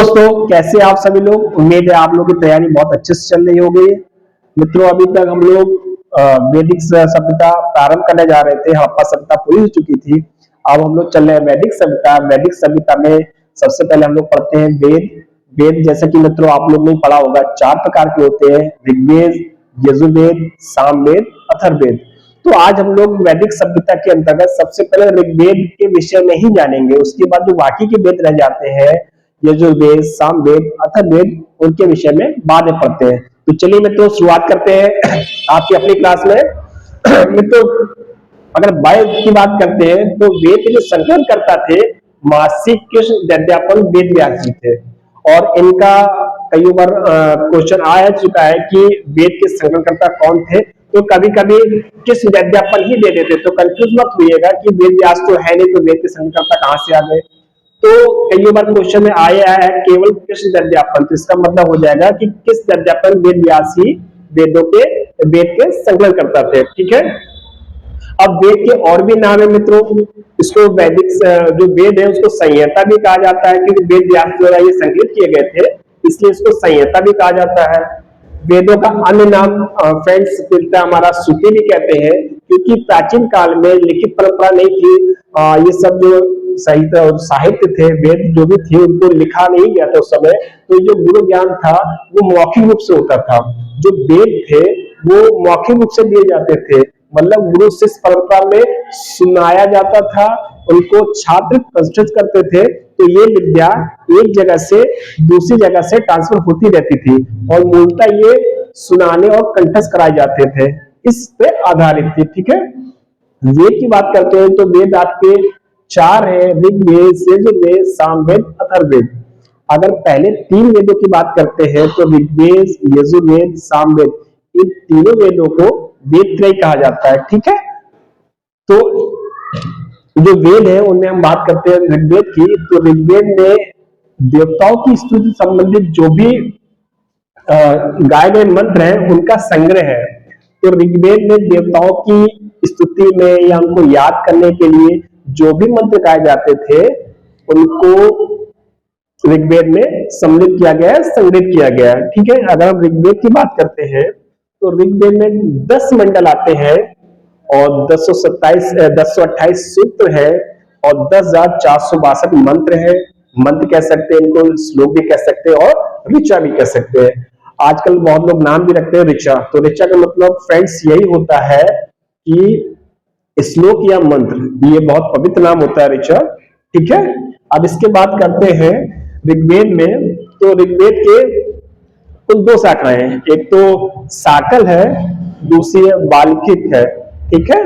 दोस्तों, कैसे आप सभी लोग। उम्मीद है आप लोगों की तैयारी बहुत अच्छे से चल रही होगी। मित्रों, अभी तक हम लोग वैदिक सभ्यता प्रारंभ करने जा रहे थे। हड़प्पा सभ्यता पूरी हो चुकी थी। अब हम लोग चल रहे हैं वैदिक सभ्यता। वैदिक सभ्यता में सबसे पहले हम लोग पढ़ते हैं वेद। वेद जैसे कि मित्रों आप लोग ने पढ़ा होगा, 4 प्रकार के होते हैं: ऋग्वेद, यजुर्वेद, सामवेद, अथर्ववेद। तो आज हम लोग वैदिक सभ्यता के अंतर्गत सबसे पहले ऋग्वेद के विषय में ही जानेंगे। उसके बाद जो बाकी के वेद रह जाते हैं, यजुर्वेद, सामवेद, अथर्ववेद, उनके विषय में बाद में पढ़ते हैं। तो चलिए मित्रों शुरुआत करते हैं आपकी अपनी क्लास में। मित्रों, अगर वेद की बात करते हैं तो वेद के जो संकलन करता थे महर्षि कृष्ण द्वितीय वेद व्यास जी थे। और इनका कई बार क्वेश्चन आ चुका है कि वेद के संकलनकर्ता कौन थे। तो कभी कभी कृष्ण द्वितीय ही दे देते, तो कंफ्यूज मत होइएगा कि वेद व्यास तो है नहीं, तो वेद के संकलनकर्ता कहां से आ गए। तो कई बार क्वेश्चन में आया है केवल कृष्ण द्वितीय, तो इसका मतलब हो जाएगा कि कृष्ण द्वितीय वेद व्यास ही वेद के संकलन करता थे। ठीक है। अब वेद के और भी नाम है मित्रों। इसको वैदिक जो वेद है उसको संहिता भी कहा जाता है, क्योंकि वेद व्यास द्वारा ये संकलित किए गए थे, इसलिए इसको संहिता भी कहा जाता है। वेदों का अन्य नाम फ्रेंड्स मिलता है हमारा श्रुति भी कहते हैं, क्योंकि प्राचीन काल में लिखित परंपरा नहीं थी। ये सब जो साहित्य थे, वेद जो भी थे, उनको लिखा नहीं गया था उस समय। तो जो गुरु ज्ञान था वो मौखिक रूप से होता था। जो वेद थे वो मौखिक रूप से दिए जाते थे, मतलब गुरु शिष्य परंपरा में सुनाया जाता था, उनको छात्र कंस्ट्रक्ट करते थे। तो ये विद्या एक जगह से दूसरी जगह से ट्रांसफर होती रहती थी, और मूलतः ये सुनाने और कंठस्थ कराए जाते थे, इस पे आधारित थी। ठीक है। वेद की बात करते हैं तो वेद आपके 4 है: ऋग्वेद, यजुर्वेद, सामवेद, अथर्ववेद। अगर पहले 3 वेदों की बात करते हैं तो ऋग्वेद, यजुर्वेद, सामवेद, इन तीनों वेदों को वेद त्रय कहा जाता है। ठीक है। तो जो वेद है उनमें हम बात करते हैं ऋग्वेद की, तो ऋग्वेद में देवताओं की स्तुति संबंधित जो भी गाए गए मंत्र हैं उनका संग्रह है। तो ऋग्वेद में देवताओं की स्तुति में या उनको याद करने के लिए जो भी मंत्र गाए जाते थे उनको ऋग्वेद में सम्मिलित किया गया है, संग्रहित किया गया है। ठीक है। अगर हम ऋग्वेद की बात करते हैं तो ऋग्वेद में 10 मंडल आते हैं, और 1028 सूत्र है, और 10,462 मंत्र है। मंत्र कह सकते हैं इनको, श्लोक भी कह सकते हैं, और ऋचा भी कह सकते हैं। आजकल बहुत लोग नाम भी रखते हैं ऋचा। तो ऋचा का मतलब फ्रेंड्स यही होता है कि श्लोक या मंत्र, ये बहुत पवित्र नाम होता है ऋचा। ठीक है। अब इसके बात करते हैं ऋग्वेद में। तो ऋग्वेद के कुल 2 शाखाएं हैं, एक तो साकल है, दूसरी है वाल्मीकि है। ठीक है।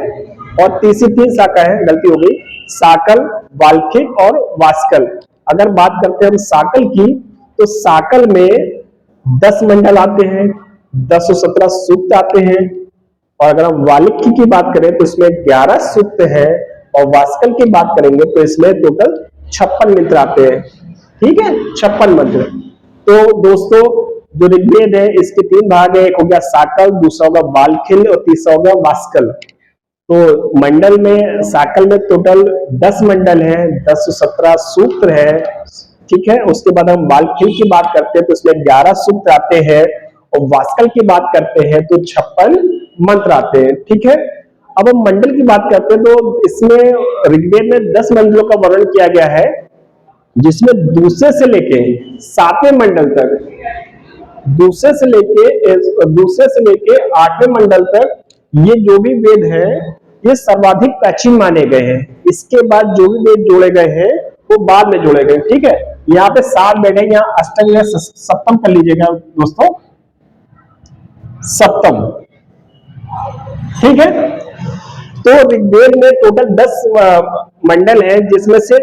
और तीसरी 3 शाखा है, गलती हो गई, साकल, वाल्मीकि और वास्कल। अगर बात करते हैं हम साकल की, तो साकल में 10 मंडल आते हैं, 1017 सूक्त आते हैं। और अगर हम वाल्मीकि की बात करें तो इसमें 11 सूक्त है, और वास्कल की बात करेंगे तो इसमें टोटल 56 मंत्र आते हैं। ठीक है, 56 मंत्र। तो दोस्तों, जो ऋग्वेद है इसके 3 भाग है, एक हो गया साकल, दूसरा होगा वाल्मीकि, और तीसरा होगा वास्कल। तो मंडल में साकल में टोटल 10 मंडल है, 1017 सूत्र है। ठीक है। उसके बाद हम वाल्मीकि की बात करते हैं तो इसमें 11 सूत्र आते हैं, और वास्कल की बात करते हैं तो 56 मंत्र आते हैं। ठीक है। अब हम मंडल की बात करते हैं तो इसमें ऋग्वेद में 10 मंडलों का वर्णन किया गया है, जिसमें दूसरे से लेके 7वें मंडल तक, दूसरे से लेके 8वें मंडल तक ये जो भी वेद हैं ये सर्वाधिक प्राचीन माने गए हैं। इसके बाद जो भी वेद जोड़े गए हैं वो बाद में जोड़े गए। ठीक है। यहाँ पे 7 वेद है, यहाँ अष्टम या सप्तम कर लीजिएगा दोस्तों, सप्तम। ठीक है। तो ऋग्वेद में टोटल 10 मंडल है, जिसमें से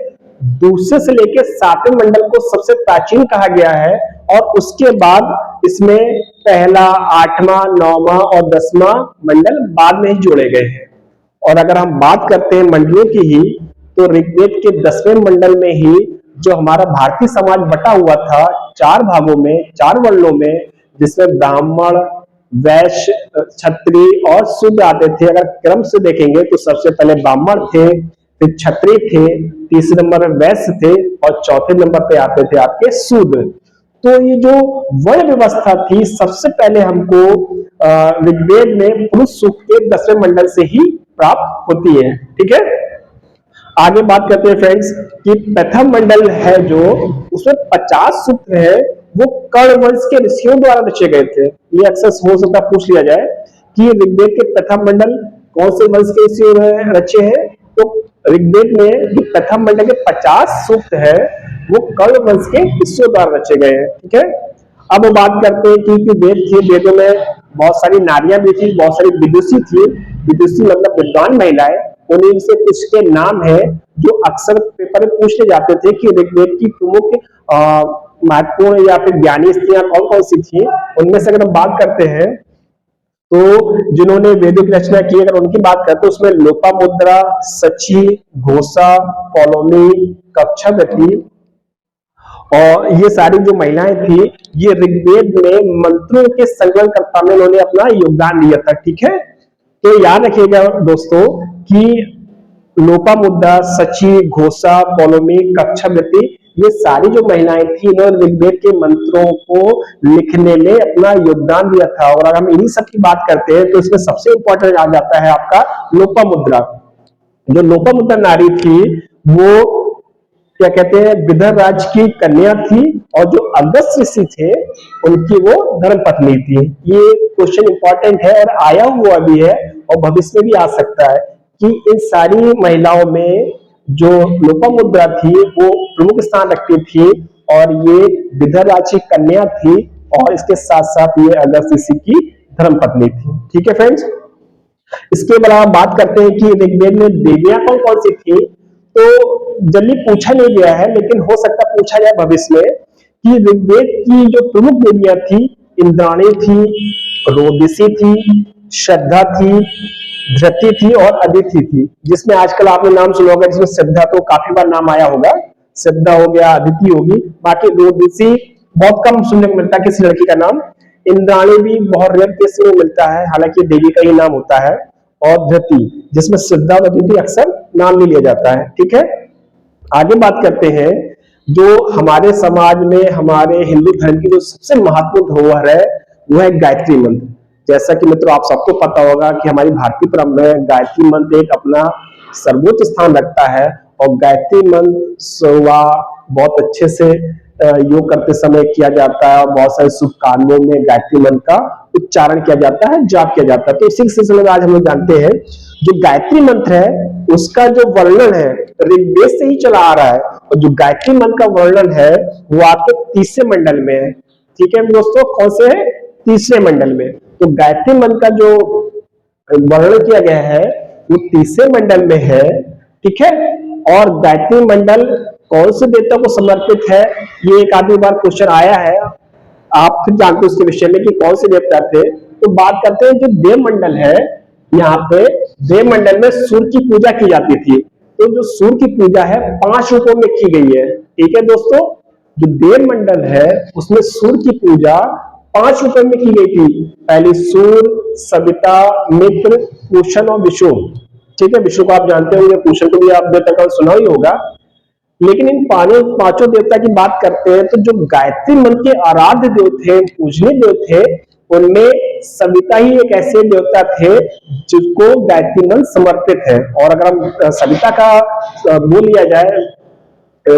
दूसरे से लेकर 7वें मंडल को सबसे प्राचीन कहा गया है, और उसके बाद इसमें पहला, 8वां, 9वां और 10वां मंडल बाद में ही जोड़े गए हैं। और अगर हम बात करते हैं मंडलों की ही, तो ऋग्वेद के 10वें मंडल में ही जो हमारा भारतीय समाज बटा हुआ था 4 भागों में, 4 वर्णों में, जिसमें ब्राह्मण, वैश्य, क्षत्रिय और शूद्र आते थे। अगर क्रम से देखेंगे तो सबसे पहले ब्राह्मण थे, फिर क्षत्रिय थे, तीसरे नंबर पे वैश्य थे और चौथे नंबर पे आते थे आपके शूद्र। तो ये जो वर्ण व्यवस्था थी सबसे पहले हमको ऋग्वेद में पुरुष सूक्त के 10वें मंडल से ही प्राप्त होती है। ठीक है, आगे बात करते हैं फ्रेंड्स कि प्रथम मंडल है जो उसमें 50 सूत्र है, वो कर्ण वंश के ऋषियों द्वारा रचे गए थे। ये अक्सर हो सकता है पूछ लिया जाए कि ऋग्वेद के प्रथम मंडल कौन से वंश के ऋषियों ने रचे हैं। तो ऋग्वेद में जो प्रथम मंडल के 50 सूक्त है वो कर्ण वंश के ऋषियों द्वारा रचे गए हैं। ठीक है, अब बात करते हैं कि वेद थे, वेदों में बहुत सारी नारियां भी थी, बहुत सारी विदुषी थी। विदुषी मतलब विद्वान महिलाएं, उन्हीं से कुछ के नाम है जो अक्सर पेपर में पूछे जाते थे कि ऋग्वेद की प्रमुख महत्वपूर्ण या फिर ज्ञानी स्त्रियां कौन कौन सी थी। उनमें से अगर हम बात करते हैं तो जिन्होंने वेदों की रचना की, अगर उनकी बात करते हैं उसमें लोपामुद्रा, सची, घोषा, पौलोमी, कक्षावती और ये सारी जो महिलाएं थी ये ऋग्वेद में मंत्रों के संकलनकर्ता में उन्होंने अपना योगदान दिया था। ठीक है, तो याद रखिएगा दोस्तों कि लोपामुद्रा, सची, घोषा, पौलोमी, कक्षावती ये सारी जो महिलाएं थी इन्होंने ऋग्वेद के मंत्रों को लिखने में अपना योगदान दिया था। और अगर हम इन्हीं सब की बात करते हैं तो इसमें सबसे इंपॉर्टेंट आ जाता है आपका लोपामुद्रा। जो लोपामुद्रा नारी थी वो क्या कहते हैं विदर्भ की कन्या थी और जो अगस्त्य ऋषि थे उनकी वो धर्मपत्नी थी। ये क्वेश्चन इंपॉर्टेंट है और आया हुआ भी है और भविष्य में भी आ सकता है कि इन सारी महिलाओं में जो लोपामुद्रा थी वो प्रमुख स्थान रखती थी और ये विदर्भ की कन्या थी और इसके साथ साथ ये अगस्त्य ऋषि की धर्मपत्नी थी। ठीक है फ्रेंड्स, इसके अलावा बात करते हैं कि ऋग्वेद में देवियां कौन कौन सी थी। तो जल्दी पूछा नहीं गया है लेकिन हो सकता पूछा जाए भविष्य में कि ऋग्वेद की जो प्रमुख देवियां थी इंद्राणी थी, रोदिसी थी, श्रद्धा थी, धृति थी और अदिति थी। जिसमें आजकल आपने नाम सुना होगा, जिसमें श्रद्धा तो काफी बार नाम आया होगा, श्रद्धा हो गया, अदिति होगी, बाकी रोदिसी बहुत कम सुनने को मिलता है किसी लड़की का नाम। इंद्राणी भी बहुत रेयर केस में मिलता है, हालांकि देवी का ही नाम होता है। और धृति जिसमें श्रद्धा और अदिति अक्सर नाम नहीं लिया जाता है। ठीक है, आगे बात करते हैं जो हमारे समाज में हमारे हिंदू धर्म की जो सबसे महत्वपूर्ण धरोहर है वो है गायत्री मंत्र। जैसा कि मित्रों आप सबको पता होगा कि हमारी भारतीय परंपरा में गायत्री मंत्र एक अपना सर्वोच्च स्थान रखता है और गायत्री मंत्र सुबह बहुत अच्छे से योग करते समय किया जाता है और बहुत सारे शुभ कार्यों में गायत्री मंत्र का उच्चारण किया जाता है, जाप किया जाता है। तो इसी सिलसिले में आज हम लोग जानते हैं जो गायत्री मंत्र है उसका जो वर्णन है ऋग्वेद से ही चला आ रहा है और जो गायत्री मंत्र का वर्णन है वो आपके तीसरे मंडल में है। ठीक है दोस्तों, कौन से है? तीसरे मंडल में। तो गायत्री मंत्र का जो वर्णन किया गया है वो तीसरे मंडल में है। ठीक है, और गायत्री मंडल कौन से देवता को समर्पित है ये एक आधी बार क्वेश्चन आया है, आप फिर जानते हो उसके विषय में कि कौन से देवता थे। तो बात करते हैं जो देव मंडल है, यहाँ पे देव मंडल में सूर्य की पूजा की जाती थी। तो जो सूर्य की पूजा है 5 रूपों में की गई है। ठीक है दोस्तों, जो देव मंडल है उसमें सूर्य की पूजा 5 रूपों में की गई थी। पहली सूर्य, सविता, मित्र, पूषण और विषु। ठीक है, विषु को आप जानते होंगे, पूषण को भी आप देवता का सुना ही होगा। लेकिन इन पांचों देवता की बात करते हैं तो जो गायत्री मंत्र के आराध्य देव थे, पूजनीय देव थे, उनमें सविता ही एक ऐसे देवता थे जिसको गायत्री मंत्र समर्पित है। और अगर हम सविता का बोल लिया जाए,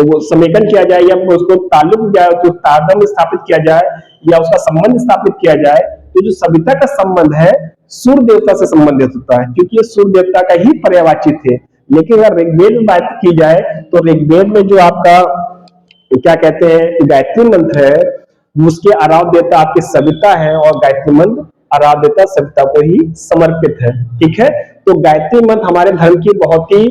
वो समेकन किया जाए या उसको ताल्लुक जाए, उसको तारतम्य स्थापित किया जाए या उसका संबंध स्थापित किया जाए, तो जो सविता का संबंध है सूर्य देवता से संबंधित होता है क्योंकि ये सूर्य देवता का ही पर्यायवाची थे। लेकिन अगर ऋग्वेद में बात की जाए तो ऋग्वेद में जो आपका क्या कहते हैं गायत्री मंत्र है उसके आराध्य देवता आपकी सविता है और गायत्री मंत्र आराध्य देवता सविता को ही समर्पित है। ठीक है, तो गायत्री मंत्र हमारे धर्म की बहुत ही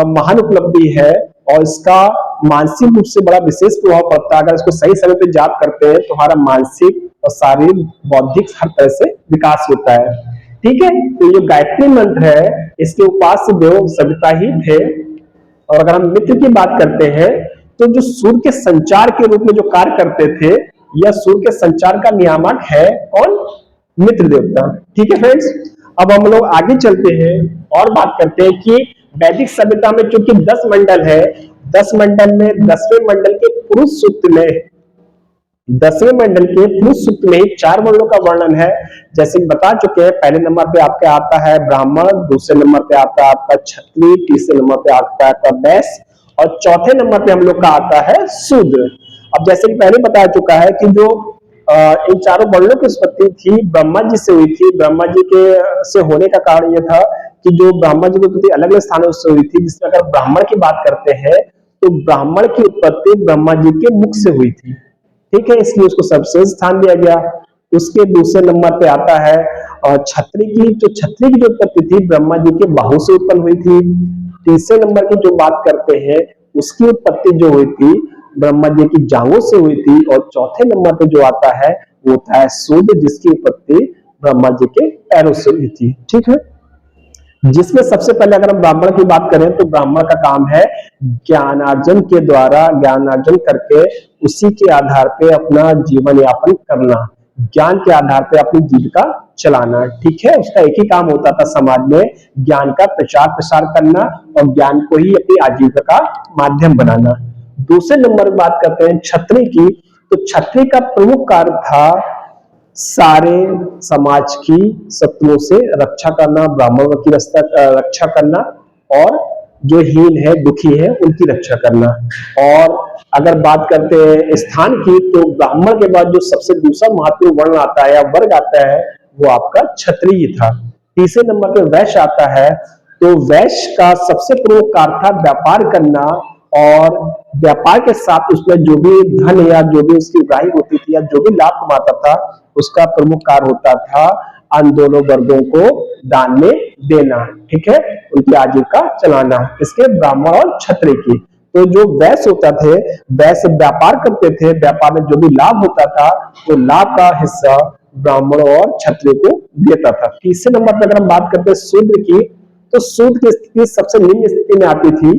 महान उपलब्धि है और इसका मानसिक रूप से बड़ा विशेष प्रभाव पड़ता है। अगर इसको सही समय पे जाप करते हैं तो हमारा मानसिक और शारीरिक बौद्धिक हर तरह से विकास होता है। ठीक है, तो ये गायत्री मंत्र है इसके उपास्य देव सविता ही थे। और अगर हम मित्र की बात करते हैं तो जो सूर्य के संचार के रूप में जो कार्य करते थे या सूर्य के संचार का नियामक है कौन? मित्र देवता। ठीक है फ्रेंड्स, अब हम लोग आगे चलते हैं और बात करते हैं कि वैदिक सभ्यता में चूंकि 10 मंडल है, 10 मंडल में 10वें मंडल के पुरुष सूक्त में 10वें मंडल के पुरुष सूक्त में ही 4 वर्णों का वर्णन है। जैसे बता चुके हैं, पहले नंबर पे आपके आता है ब्राह्मण, दूसरे नंबर पे आता है आपका क्षत्रिय, तीसरे नंबर पे आता है आपका वैश्य और चौथे नंबर पे हम लोग का आता है शूद्र। अब जैसे कि पहले बता चुका है कि जो इन चारों वर्णों की उत्पत्ति थी ब्रह्मा जी से हुई थी। ब्रह्मा जी के से होने का कारण यह था कि जो ब्रह्मा जी की उत्पत्ति अलग अलग स्थानों से हुई थी, जिसमें अगर ब्राह्मण की बात करते हैं तो ब्राह्मण की उत्पत्ति ब्रह्मा जी के मुख से हुई थी, ठीक है, इसलिए उसको सबसे स्थान दिया गया। उसके दूसरे नंबर पे आता है और छत्री की, जो छत्री की जो उत्पत्ति थी ब्रह्मा जी के बाहु से उत्पन्न हुई थी। तीसरे नंबर की जो बात करते हैं उसकी उत्पत्ति जो हुई थी ब्रह्मा जी की जांघों से हुई थी। और चौथे नंबर पे जो आता है वो होता है शूद्र, जिसकी उत्पत्ति ब्रह्मा जी के पैरों से हुई थी, ठीक है। जिसमें सबसे पहले अगर हम ब्राह्मण की बात करें तो ब्राह्मण का काम है ज्ञानार्जन के द्वारा, ज्ञानार्जन करके उसी के आधार पे अपना जीवन यापन करना, ज्ञान के आधार पे अपनी जीविका चलाना, ठीक है। उसका एक ही काम होता था समाज में, ज्ञान का प्रचार प्रसार करना और ज्ञान को ही अपनी आजीविका का माध्यम बनाना। दूसरे नंबर पर बात करते हैं क्षत्रिय की, तो क्षत्रिय का प्रमुख कार्य था सारे समाज की शत्रुओं से रक्षा करना, ब्राह्मणों की रक्षा करना और जो हीन है, दुखी है, उनकी रक्षा करना। और अगर बात करते हैं स्थान की, तो ब्राह्मण के बाद जो सबसे दूसरा महत्वपूर्ण वर्ण आता है या वर्ग आता है वो आपका क्षत्रिय था। तीसरे नंबर पे वैश्य आता है, तो वैश्य का सबसे प्रमुख कार्य था व्यापार करना और व्यापार के साथ उसमें जो भी धन या जो भी उसकी उगाही होती थी या जो भी लाभ कमाता था उसका प्रमुख कार्य होता था अन्य दोनों वर्गों को दान में देना, ठीक है, उनकी आजीविका चलाना, इसके ब्राह्मण और क्षत्रिय की। तो जो वैश्य होता थे, वैश्य व्यापार करते थे, व्यापार में जो भी लाभ होता था वो लाभ का हिस्सा ब्राह्मण और क्षत्रिय को देता था। तीसरे नंबर पर अगर हम बात करते हैं शूद्र की, तो शूद्र की स्थिति सबसे निम्न स्थिति में आती थी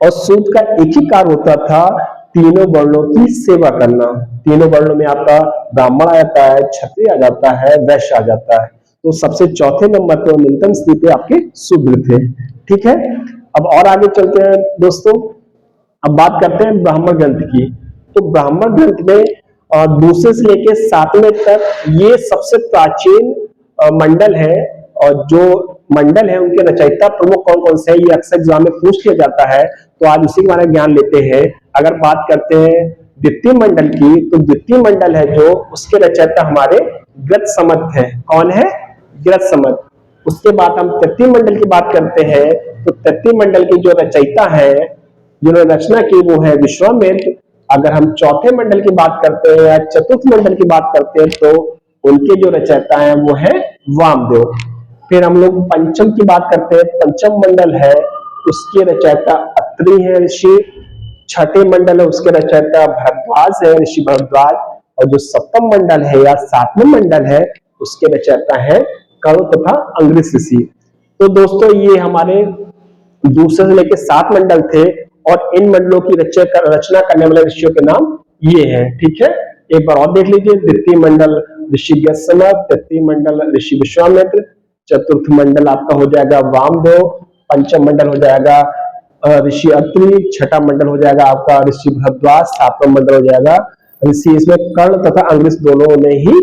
और शूद्र का एक ही कार्य होता था तीनों वर्णों की सेवा करना। तीनों वर्णों में आपका ब्राह्मण आ जाता है, क्षत्रिय आ जाता है, वैश्य आ जाता है। तो सबसे चौथे नंबर पे न्यूनतम स्थिति पे आपके शूद्र थे, ठीक है। अब और आगे चलते हैं दोस्तों, अब बात करते हैं ब्राह्मण ग्रंथ की। तो ब्राह्मण ग्रंथ में दूसरे से लेके 7वें तक ये सबसे प्राचीन मंडल है और जो मंडल है उनके रचयिता प्रमुख कौन कौन से है ये अक्सर एग्जाम में पूछ लिया जाता है, तो आज उसी के बारे में ज्ञान लेते हैं। अगर बात करते हैं द्वितीय मंडल की, तो द्वितीय मंडल है जो उसके रचयिता हमारे गृत्समत है। कौन है? गृत्समत। उसके बाद हम तृतीय मंडल की बात करते हैं, तो तृतीय मंडल की जो रचयिता है जिन्होंने रचना की वो है विश्वामित्र। अगर हम चौथे मंडल की बात करते हैं या चतुर्थ मंडल की बात करते हैं तो उनके जो रचयिता हैं वो है वामदेव। फिर हम लोग पंचम की बात करते हैं, पंचम मंडल है उसके रचयिता अत्रि है ऋषि। छठे मंडल है उसके रचयिता भरद्वाज है ऋषि भरद्वाज। और जो सप्तम मंडल है या 7वें मंडल है उसके रचयिता है कर्ण तथा अंग्रेज ऋषि। तो दोस्तों ये हमारे दूसरे से लेकर 7 मंडल थे और इन मंडलों की रचना करने वाले ऋषियों के नाम ये हैं, ठीक है। एक बार और देख लीजिए, द्वितीय मंडल ऋषि गृत्समत, तृतीय मंडल ऋषि विश्वामित्र, चतुर्थ मंडल आपका हो जाएगा वामदेव, पंचम मंडल हो जाएगा ऋषि अत्रि, छठा मंडल हो जाएगा आपका ऋषि भरद्वाज, 7वां मंडल हो जाएगा ऋषि, इसमें कर्ण तथा अंग्रेज दोनों ने ही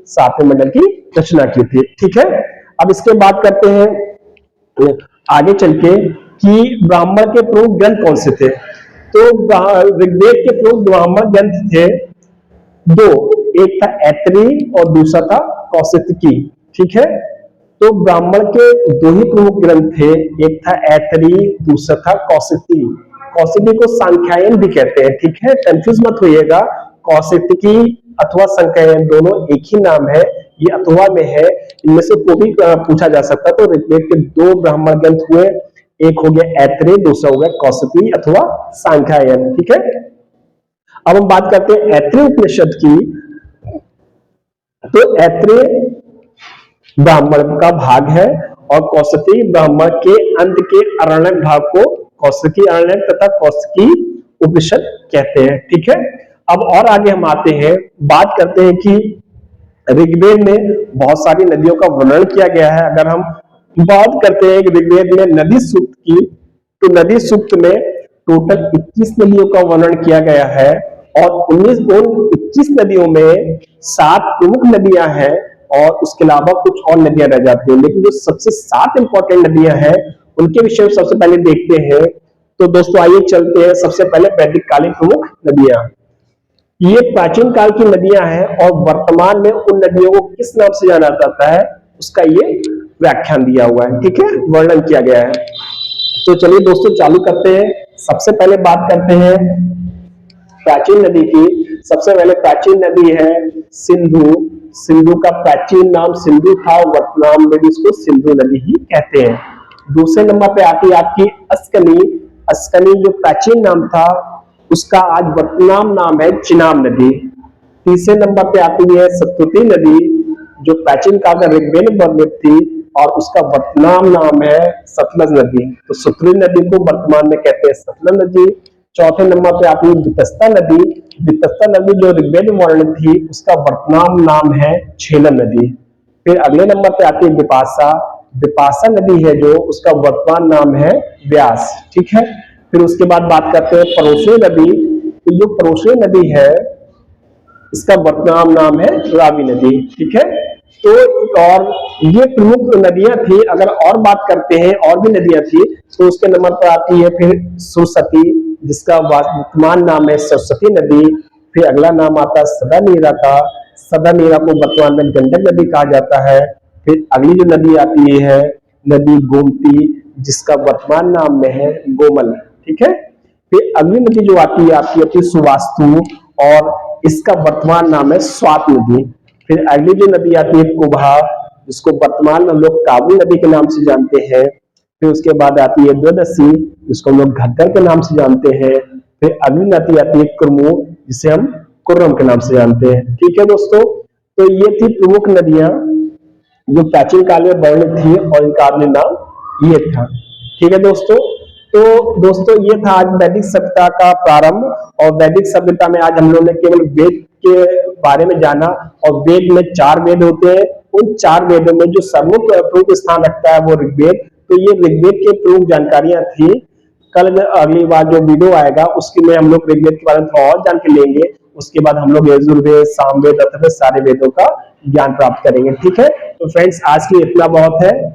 7वें मंडल की रचना की थी, ठीक है। अब इसके बात करते हैं आगे चल के कि ब्राह्मण के प्रमुख ग्रंथ कौन से थे। तो ऋग्वेद के प्रमुख ब्राह्मण ग्रंथ थे दो, एक था ऐतरेय और दूसरा था कौशिकी, ठीक है। तो ब्राह्मण के दो ही प्रमुख ग्रंथ थे, एक था ऐतरेय, दूसरा था कौशिकी। कौशिकी को सांख्यायन भी कहते हैं, ठीक है, कंफ्यूज मत होइएगा। कौशिकी अथवा सांख्यायन दोनों एक ही नाम है, ये अथवा में है, इनमें से कोई भी पूछा जा सकता है। तो ऋग्वेद के 2 ब्राह्मण ग्रंथ हुए, एक हो गया ऐतरेय, दूसरा हो गया कौशिकी अथवा सांख्यायन, ठीक है। अब हम बात करते हैं ऐतरेय उपनिषद की। तो ऐतरेय ब्राह्मण का भाग है और कौशिकी ब्राह्मण के अंत के अरण्यक भाग को कौशिकी अरण्यक तथा कौशिकी उपनिषद कहते हैं, ठीक है। अब और आगे हम आते हैं, बात करते हैं कि ऋग्वेद में बहुत सारी नदियों का वर्णन किया गया है। अगर हम बात करते हैं ऋग्वेद में नदी सूक्त की। तो नदी सूक्त में टोटल 21 नदियों का वर्णन किया गया है और 21 नदियों में 7 प्रमुख नदियां हैं और उसके अलावा कुछ और नदियां रह जाती हैं, लेकिन जो सबसे 7 इंपॉर्टेंट नदियां हैं उनके विषय में सबसे पहले देखते हैं। तो दोस्तों आइए चलते हैं सबसे पहले वैदिक कालीन प्रमुख नदियां। ये प्राचीन काल की नदियां हैं और वर्तमान में उन नदियों को किस नाम से जाना जाता है उसका ये व्याख्यान दिया हुआ है, ठीक है, वर्णन किया गया है। तो चलिए दोस्तों चालू करते हैं। सबसे पहले बात करते हैं प्राचीन नदी की। सबसे पहले प्राचीन नदी है सिंधु। सिंधु का प्राचीन नाम सिंधु था, वर्तमान में भी इसको सिंधु नदी ही कहते हैं। दूसरे नंबर पे आती है आपकी अस्कनी। अस्कनी जो प्राचीन नाम था उसका आज वर्तमान नाम है चिनाब नदी। तीसरे नंबर पे आती है सतलुज नदी जो प्राचीन काल में ऋग्वेद में वर्णित थी और उसका वर्तमान नाम है सतलज नदी। तो सतलुज नदी को वर्तमान में कहते हैं सतलज नदी। चौथे नंबर पे आती है वितस्ता नदी। वितस्ता नदी जो ऋग्वेद में वर्णित थी उसका वर्तमान नाम है झेलम नदी। फिर अगले नंबर पे आती है विपाशा। विपाशा नदी है जो उसका वर्तमान नाम है व्यास, ठीक है। फिर उसके बाद बात करते हैं परोशनी नदी। तो जो परोशनी नदी है इसका वर्तमान नाम है रावी नदी, ठीक है। तो और ये प्रमुख नदियां थी। अगर और बात करते हैं और भी नदियां थी तो उसके नंबर पर आती है फिर सुरसती जिसका वर्तमान नाम है सरस्वती नदी। फिर अगला नाम आता है सदा नीरा का। सदा नीरा को वर्तमान में गंडक नदी कहा जाता है। फिर अगली जो नदी आती है नदी गोमती जिसका वर्तमान नाम में है गोमल, ठीक है। फिर अगली नदी जो आती है आपकी होती है सुवास्तु और इसका वर्तमान नाम है स्वात नदी। फिर अगली जो नदी आती है कुबा जिसको वर्तमान में लोग काबुल नदी के नाम से जानते हैं। फिर उसके बाद आती है द्वादशी जिसको हम लोग घग्गर के नाम से जानते हैं। फिर अगली नदी आती है कुर्मू जिसे हम कुर्रम के नाम से जानते हैं, ठीक है दोस्तों। तो ये थी प्रमुख नदियां जो प्राचीन काल में वर्णित थी और इनका आदि नाम ये था, ठीक है दोस्तों। तो दोस्तों ये था आज वैदिक सभ्यता का प्रारंभ। और वैदिक सभ्यता में आज हम लोगों ने केवल वेद के बारे में जाना और वेद में 4 वेद होते हैं। उन 4 वेदों में जो प्रमुख स्थान रखता है वो ऋग्वेद। तो ये ऋग्वेद की प्रमुख जानकारियां थी। कल अगली बार जो वीडियो आएगा उसके में हम लोग ऋग्वेद के बारे में थोड़ा और जान के लेंगे। उसके बाद हम लोग यजुर्वेद सामवेद अथर्ववेद सारे वेदों का ज्ञान प्राप्त करेंगे, ठीक है। तो फ्रेंड्स आज के लिए इतना बहुत है।